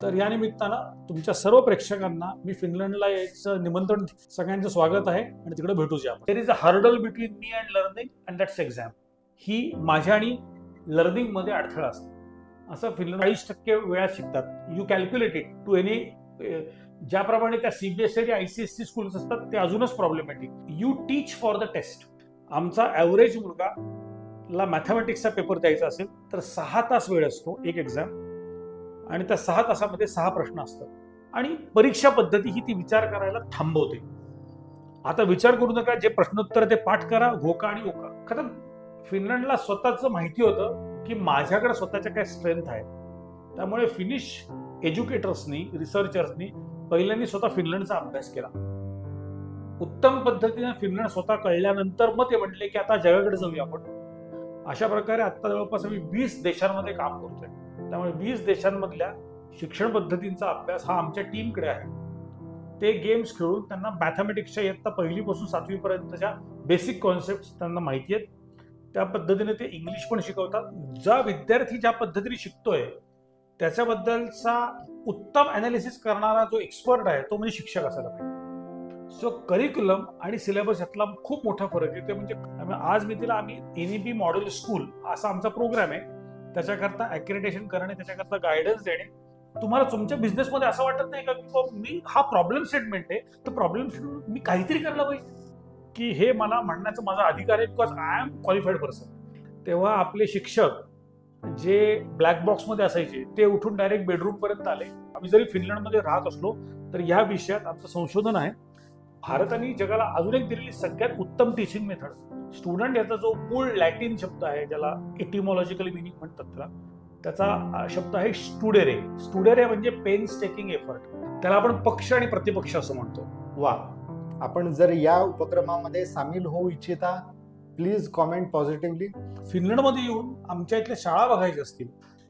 तर या निमित्तानं तुमच्या सर्व प्रेक्षकांना मी फिनलंडला यायचं निमंत्रण, सगळ्यांचं स्वागत आहे आणि तिकडे भेटूया आपण. There is a hurdle between me and learning and that's exam. ही माझ्या आणि लर्निंग मध्ये अडथळा असतो. असं फिनलंड 40% वेळा शिकतात. You calculate it to any, ज्याप्रमाणे त्या सीबीएसई आयसीएससी स्कूल्स असतात ते अजूनच problematic. You teach for the test. आमचा ॲव्हरेज मुलगा ला मॅथमॅटिक्सचा पेपर द्यायचा असेल तर 6 तास वेळ असतो एक एक्झाम, आणि त्या 6 तासामध्ये 6 प्रश्न असतात. आणि परीक्षा पद्धती ही ती विचार करायला थांबवते. आता विचार करू नका, जे प्रश्नोत्तर ते पाठ करा, घोका आणि ओका. खरं फिनलंडला स्वतःचं माहिती होतं की माझ्याकडे स्वतःच्या काय स्ट्रेंथ आहे. त्यामुळे फिनिश एज्युकेटर्सनी, रिसर्चर्सनी पहिल्यांदा स्वतः फिनलंडचा अभ्यास केला. उत्तम पद्धतीने फिनलंड स्वतः कळल्यानंतर मग ते म्हटले की आता जगाकडे जाऊया आपण. अशा प्रकारे आता जवळपास आम्ही 20 देशांमध्ये काम करतोय. त्यामुळे 20 देशांमधल्या शिक्षण पद्धतींचा अभ्यास हा आमच्या टीमकडे आहे. ते गेम्स खेळून त्यांना मॅथमॅटिक्सच्या इयत्ता 1ली पासून 7वी पर्यंतच्या बेसिक कॉन्सेप्ट त्यांना माहिती आहेत. त्या पद्धतीने ते इंग्लिश पण शिकवतात. ज्या विद्यार्थी ज्या पद्धतीने शिकतोय त्याच्याबद्दलचा उत्तम अनालिसिस करणारा जो एक्सपर्ट आहे तो म्हणजे शिक्षक असायला पाहिजे. सो करिक्युलम आणि सिलेबस यातला खूप मोठा फरक आहे. ते म्हणजे आज मी तिला आम्ही एनईपी मॉडेल स्कूल असा आमचा प्रोग्राम आहे. त्याच्याकरता अॅक्रेडिटेशन करणे, त्याच्याकरता गायडन्स देणे. तुम्हाला तुमच्या बिझनेसमध्ये असं वाटत नाही का की मी हा प्रॉब्लेम स्टेटमेंट आहे, तर प्रॉब्लेम स्टेटमेंट मी काहीतरी करायला पाहिजे, की हे मला म्हणण्याचा माझा अधिकार आहे, because I am qualified person. तेव्हा आपले शिक्षक जे ब्लॅक बॉक्समध्ये असायचे ते उठून डायरेक्ट बेडरूम पर्यंत आले. आम्ही जरी फिनलंडमध्ये राहत असलो तर या विषयात आमचं संशोधन आहे. भारताने जगाला अजून एक दिलेली सगळ्यात उत्तम टीचिंग मेथड. स्टुडंट याचा जो मूळ लॅटिन शब्द आहे, ज्याला एटिमॉलॉजिकल मिनिंग म्हणतात, त्याचा शब्द आहे स्टुडेरे. स्टुडेरे म्हणजे पेन्स टेकिंग एफर्ट. त्याला आपण पक्ष आणि प्रतिपक्ष असं म्हणतो. वा, आपण जर या उपक्रमामध्ये सामील होऊ इच्छिता, प्लीज कॉमेंट पॉझिटिव्हली. फिनलंडमध्ये येऊन आमच्या इथल्या शाळा बघायच्या असतील